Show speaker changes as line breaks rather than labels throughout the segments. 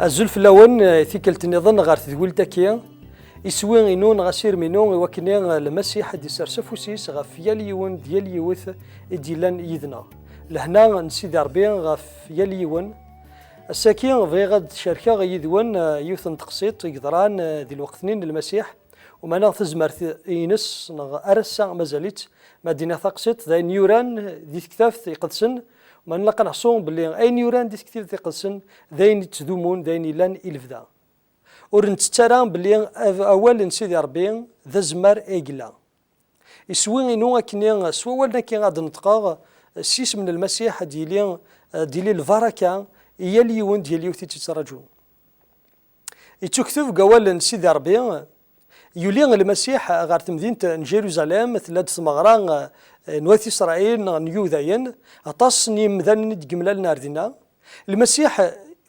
الزلف اللون ثيكلت النظام غير تقول تاكيا يسوي إنون غسير منون وكني المسيح دي سرسفوسيس غف يليون ديال يوث ديلان يذنا لهنا نسيد ربي غف يليون الساكين في غد شركة غيدون يوث تقسيط يقدران ذي الوقتين المسيح وما نغثز مرث ينس أرسا مازالت مدينة تقسيط ذا نيوران ذي كتاف يقدسن ما نلقى نحصون باللي أي نيوران دي كثير تقدسن ذين تذومون ذين لان إلفذا ورنتتران باللي أول نسيدي ربي ذا زمار إيقلا يسوي إنو كني سوالنا كي غاد نطقا سيس من المسيح ديالي الفركة هي اليون ديال يوثي تتراجو يتكتب قوال نسيدي ربي يولي المسيح غير تمدينة جيروزاليم ثلاث ثمغران نواثي إسرائيل نيوذاين أطاس نيمذان جملال ناردنا المسيح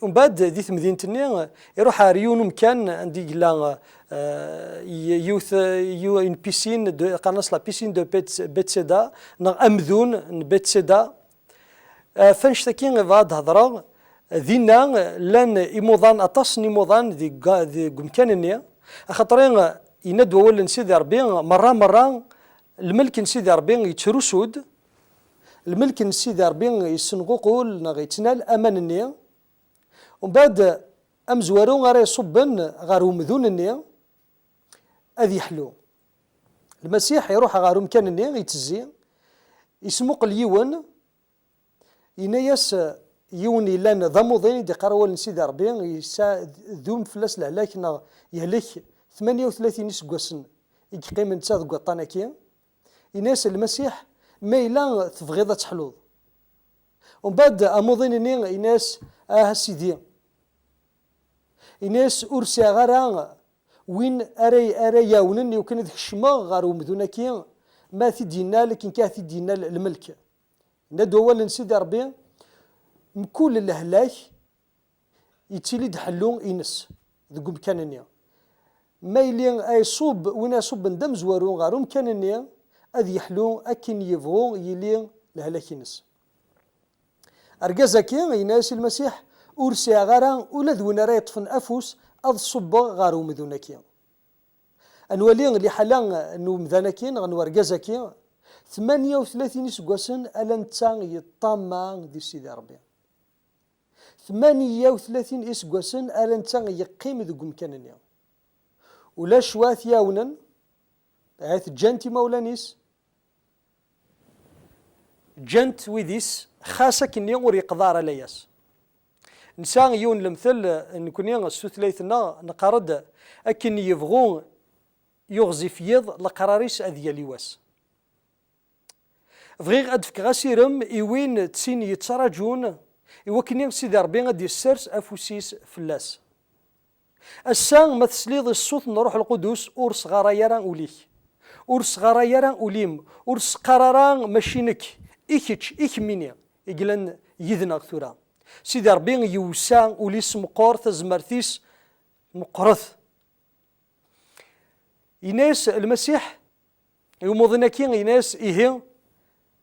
ومن بعد ذي مدينة يروح ريون مكان عندي لا يوث ان بيسين قناص لا بيسين دو بيتسيدا امذون بيتسيدا فنشتكين فاد هضره ذينا لان يموضان اطاس نيموضان ذي مكانني خاطرين يندوا ولا نسيدي ربي مره الملك نسيدي ربي يترسود الملك نسيدي ربي يسنقول نغيتنال امانني ومن بعد أمزوارون غير يصبن غير ومذونني أذي يحلو المسيح يروح غير مكانني يتزي يسموق اليون ينايس يون لان ضموضين دي قروال نسيدي ربي يسا ذوم فلاس الهلاك يهلك 38 سكواسن يقيم نتا ذو قطاناكي ينايس المسيح ما إلا تفغيضة تحلوض ومن بعد أموضينني يناس سيدي إناس أرسي غرا وين أري ياونن يمكن ذيك الشما غارو مذوناكي ما تدينا لكن كاثي دينا الملك ندو أولا نسيدي ربي مكل الهلاك يتيلي حلون إنس ذوك مكانني ما يلي أي صوب وين يصوب ندم زوارون غارو مكانني أذ يحلون أكن يبغون يلي الهلاك إنس أرجازكي يناس المسيح أرسي غارا ولا ذونا راه يطفن أفوس أض صب غارو مذوناكي أنوالي اللي حالا نو مذاناكين غنورجازاكي 38 سكواسن ألا نتا يطاما دي سيدي ربي 38 سكواسن ألا نتا يقيم ذو مكانني ولا شواث ياونن عيث جانتي مولانيس جانت ويديس خاصة كني وري قضار لياس نسان يون المثل نكوني السوثليثنا نقرد أكن يبغون يغزي فيض لقراريس أذيا لواس فغير أدفك غاسيرم إوين تسين يتراجون إوكني سيدي ربي غادي السرس أفوسيس فلاس السان ما تسليض الصوت نروح القدس أورس غرايران أوليك أورس غرايران أوليم أورس قراران ماشينك إيك ميني إجلن يذنا كثورا سيدي ربي يوسع وليس مقورث زمرثيس مقرث يناس المسيح يومضناكي يناس إيه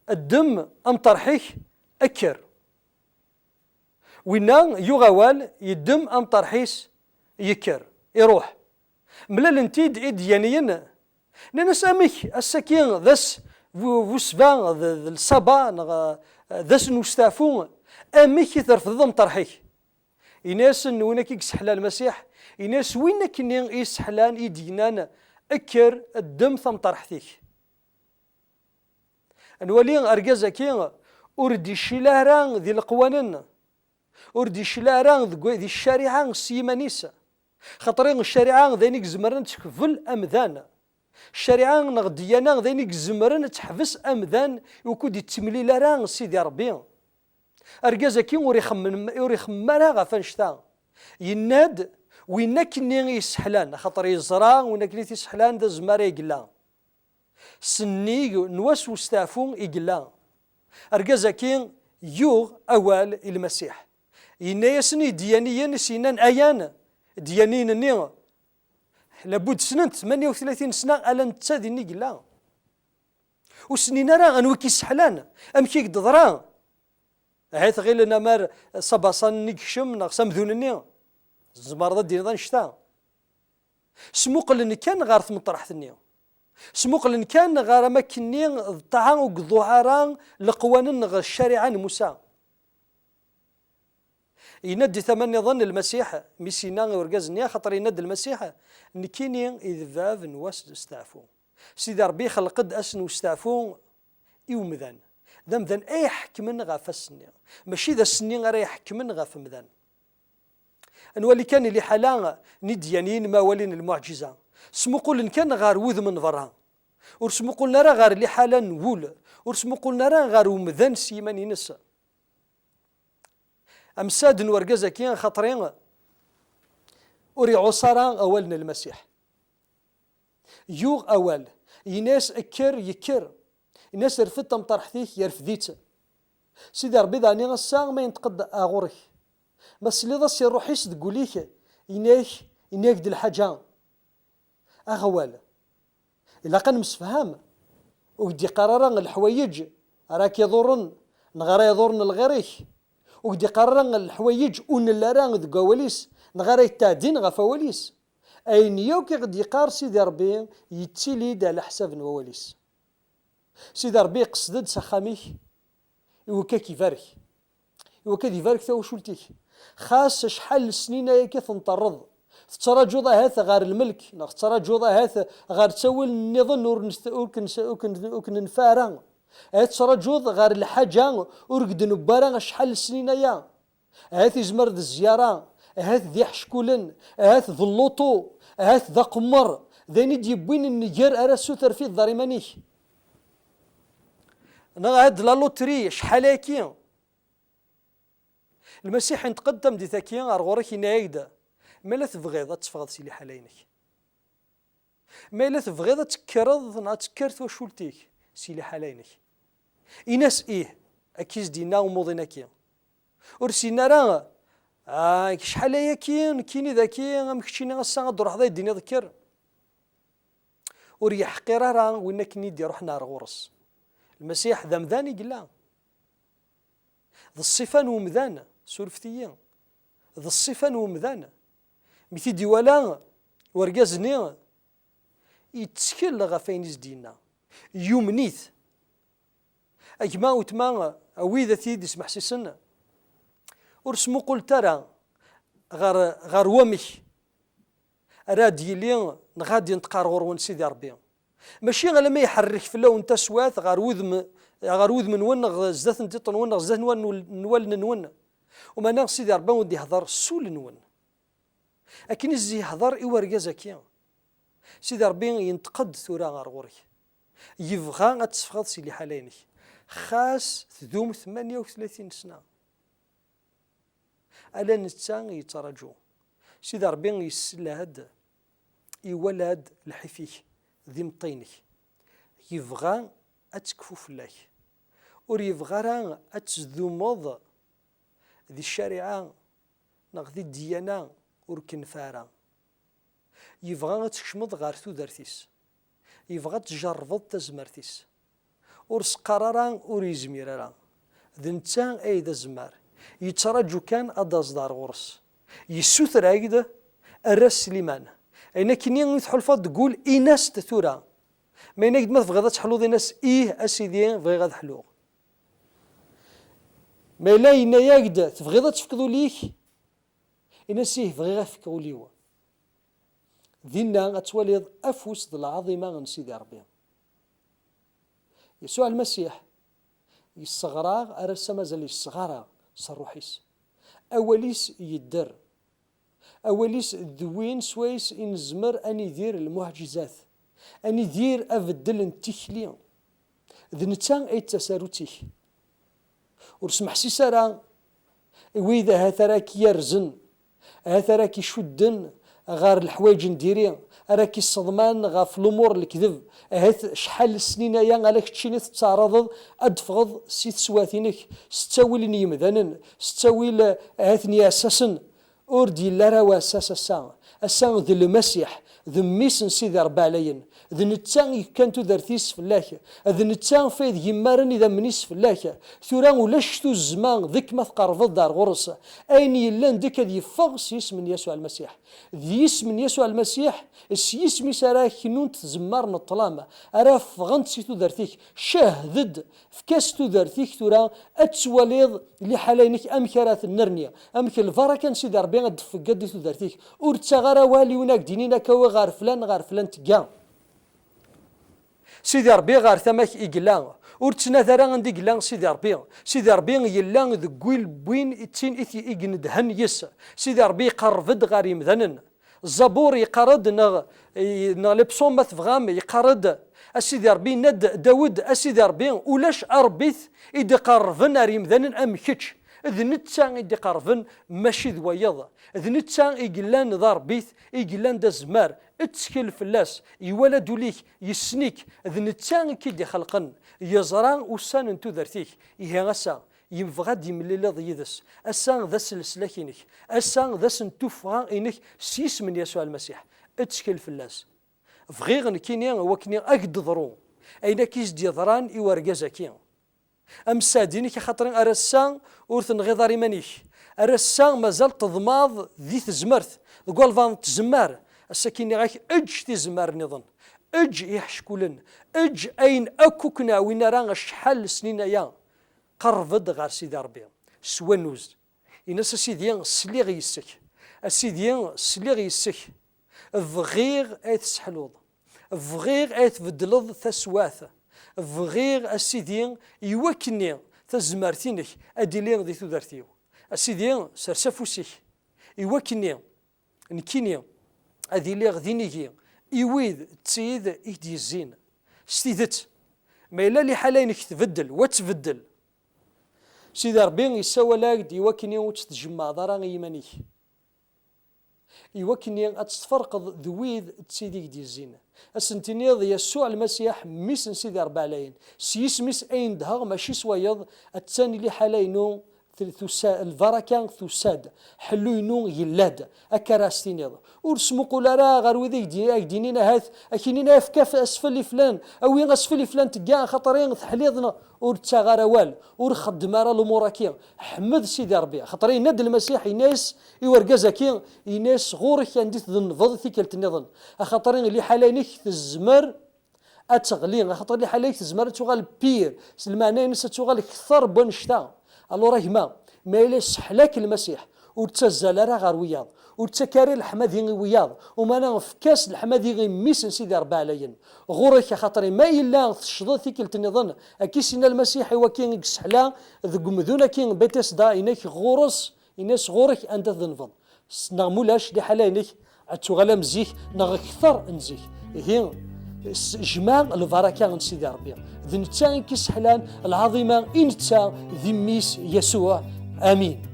الدم أمطرحيك أكر وينا يغوال يدم أمطرحيس يكر يروح ملال انتيد إديانيين ناس أميك السكين ذس وسبا الصبا ذس نستافون أميك ترفض مطرحيك إناس وينك يسحلا المسيح إناس وينك يسحلان يدينان أكر الدم ثم طرحتيك أنوالي أرجازكي أردي شلاران ذي القوانين أردي شلاران ذي الشريعة السيمانيسة خاطرين الشريعة ذينك زمرن تكفل أمذان الشريعة نغديانا ذينك زمرن تحبس أمذان وكود يتملي لاران سيدي ربي أرجازكي وريخمم راه فنشتا يناد وينك ني يسحلان خاطر يزرا وينك ني تسحلان ذا زمار يقلا سني نواس وستافون يقلا أرجازكي يوغ أوال المسيح ينايسني ديانيين سينان أيان ديانين ني لابد سنة 38 سنة ألا نتسادي ني قلا وسنين راه أنوكي سحلان أمكي قد ضرا عيث غير لنا مار صباصان نكشم نغسم ذونني الزمر ذا دير ذا نشتا سموقلن كان غار ثمطرح ثنيا سموقلن كان غار مكني الطعام وقضوعارا لقوانين الشريعة موسى يندي ثمن ظن المسيح ميسينا ورقازني خاطر يند المسيح نكيني إذ نواس استعفو سيدي ربي خلقد أسن واستعفو إيومذان ذا مذان أي حكمن غاف السنين ماشي ذا السنين غير يحكمن غاف مذان نولي كان اللي حالا نديانين ما ولين المعجزة سمو قول كان غار وذ من برا ورسمو قلنا راه غار اللي حالا نقول ورسمو قلنا راه غار ومذان سيمان ينسى أمساد ورقزة كين خطرين أوري عصارا أولنا المسيح يوغ أول يناس أكر يكر الناس رفضت مطرح فيك يرفديت سيدي ربي ذاني غساغ ما ينتقد أغورك بس اللي ضس يروحيش تقوليك إناك دي الحاجة أغوال إلا كان مسفهام ودي قرارا الحوايج راك يضرن نغرا يضرن الغيريك ودي قرارا الحوايج ون اللاران ذو قواليس نغرا يتعدين غفواليس أين يوكي غدي يقار سيدي ربي يتسيليد على حساب نواليس سيدي ربي قصدد سخاميك يوكا كيفارك يوكا ديفارك ثوشولتيك خاص شحال السنين هيك تنطرد ترى جوضا هاث غار الملك ترى جوضا هاث غار تسوي النظن وكن نفارا ترى جوض غار الحاجة ورقد نبارا شحال السنين يا هاث يزمر ذا الزيارة هاث ذي حشكولن هاث ذا اللوطو هاث ذا قمر ذاني ديبوين النجار أرى سوثر في الضريمانيك أنا هاد لا لوتري شحال هاكي المسيح يتقدم دي ثاكي أرغورك ينايدا ما لا تبغيض تفغض سيلي حالينك ما لا تبغيض تكرض تكرت وشولتيك سيلي حالينك إناس أكيز دينا وموضينا كي ورسينا راه شحال هي كيني ذاكي مكشيني غسا غدور حدا يديني ذكر وريح حقيره راه وين كني دي روح نار غورس المسيح ذا مذاني قلا ذا الصفان ومذان سولفتيا ذا الصفان ومذان مثي ديوالا ورقازني يتسكل غفين زدينا يومنيث أجما وتما أويذا ثيدي سمح سيسن ورسمو قلت ترى غار ومش رادي لي نغادي نتقار غور سيدي ربي ماشي غير لما يحرك في اللون انت سوات غار وذ من ون زدات نتي ون زدات نول وما ناغ سيدي ربي ودي يهضر سول نون لكن الزي يهضر إورقا زكي سيدي ربي ينتقد ثورا غار غوري يبغى تسفغض سيلي حالينك خاص تذوم 38 سنة ألا نتسان يترجو سيدي ربي يسلهد يولد الحفيك ذي مطينك يبغى أتكفو فلاك ور يبغى راه أتذومض ذي الشريعة نغذي الديانة وركن فارا يبغى تكشمض غار ثودرتيس يبغى تجربض تزمرتيس ورس قرارا وريزمير راه ذنتان أيدا زمار يترجو كان أدازدار غرس يسوثر هيدا الراس سليمان أين كني يتحلفا تقول إناس تثورا ما ينقد ما تبغي تحلوض ناس أسيدي بغي غاد حلوغ ما لا ينا يقد تبغي تفكضوا ليك إناس بغي غافكوا ليوا ذينا غتولي أفوس العظيمة من سيدي ربي يسوع المسيح يصغراغ أرسى مازال يصغراغ صروحيس أوليس يدر أوليس ذوين سويس إنزمر أن يدير المعجزات أن يدير أفدل انتخلي ذنتان أي تساروتيه ورسمح سيسارا وإذا هثراك يرزن هثراك يشدن غار الحوايج نديري راكي الصدمان غاف الامور الكذب هاث شحال السنين يا غالك تشيني تتعرض ادفغض سيت سواتينك ستاويل يمذنن ستاويل هاثني اساسا اوردي لا راه اساسا أسان ذي المسيح ذي ميسن سيدي ربي عليا ذي نتان كان تدرتيس في الله ذي نتان فيد يمارن إذا منيس في الله ثورا ولاش تو الزمان ذيك ما تقرب دار غرس أين يلان ديك ذي فغس يسمن يسوع المسيح ذي اسم يسوع المسيح اسمي سراك نونت زمارنا الطلامة أراف غنت سي تدرتيك شاهد في كاس تدرتيك ثورا أتسواليض اللي حالينك أمكرات النرنية أمك الفركان سيدي ربي غدفق قد تدرتيك ورتغرى والي وناك دينينا كوا غار فلان تقام سيدي ربي غار ثماك إقلان ورتناثرا عندي قلان سيدي ربي يلان ذقويل بوين اتين إثي إقن دهن يس سيدي ربي قرفد غار يمذنن الزبور يقرد نغ لبصوم مثفغام يقرد أسيدي ربي ند داود أسيدي ربي ولاش أربيث إدي قرفن ريمذنن أم كتش إذ نتسان إدي قرفن ماشي ذويض إذ نتسان إقلان ذا ربيث إقلان دا زمار اتسكل فلاس يولدو ليك يسنيك إذ نتسان كيدي خلقن يزران وسان انتو ذرتيك إيها غسا يبغى يملي ضيدس أسان ذا سلسلكينك أسان ذا سنتوفغا إنك سيس من يسوع المسيح اتسكل فلاس فغيغن كينيا وكني أكد ضرو أين كيس دي ضران إورجازا كين أم سادينك خاطرين أرسان ورثن غيظاري مانيش أرسان مازال تضماض ذي تزمرت تقول فان تزمار السكيني غاك أج تزمار نظن أج يحشكولن أج أين أكوكنا وين راه شحال سنين يا قرفد غار سيدي ربي سوانوز إناس سيديان سليغ يسك السيديان سليغ يسك فغيغ ايت سحلوض فغيغ ايت بدلض تسواث فغيغ السيديان يوكني تزمارتينك أديلين ذي تدرتيو السيديان سرسفوسيك يوكني نكيني أديليغ ذينيكي يويد تسيد إهدي الزين ستيدت ما إلا لي حالينك تبدل وتبدل سيدي ربي يسوى لاك دي وكني وتتجمع ضران يمانيك يوكني أتفرقض ذويذ تسيديك دي الزين السنتينيض يسوع المسيح ميسن سيدي ربي عليين سيسميس أين دهغ ماشي سويض التاني لي حالينو الفركان ثساد حلوينو يلاد أكراستينيض ورسمو قولارا غير وذيك دينينا هاث أكينينا فكاف أسفل فلان أو ين أسفل فلان تقا خطرين تحليضنا ورتشاغاروال ورخدم راه الأموراكي حمد سيدي ربي خطرين ند المسيح يناس يورقازاكي يناس غورك عندي تظن ثيكلت النظن خطرين اللي حالينك تزمر أتغلين خطرين اللي حالينك تزمر تغال بير المعنى نسا تغال كثر بنشتا الله رحمه ما إلا سحلاك المسيح ورتزال راه غير وياض ورتكاري الحمادي وياض وما نفكاس الحمادي ميسن سيدي ربي عليا غورك خاطري ما إلا تشضو ثيكلت النظن أكيسنا المسيح وكين سحلا ذق مذونا كين بيتس دا إنك غورس إناس غورك أنت ذنفض نغمولاش دي حالينك أتوغالا مزيك نغ كثر نزيك هي جماع البركة عند سيدي ربي ذي نتا كيس حلان العظيمة إنتا ذي ميس يسوع آمين.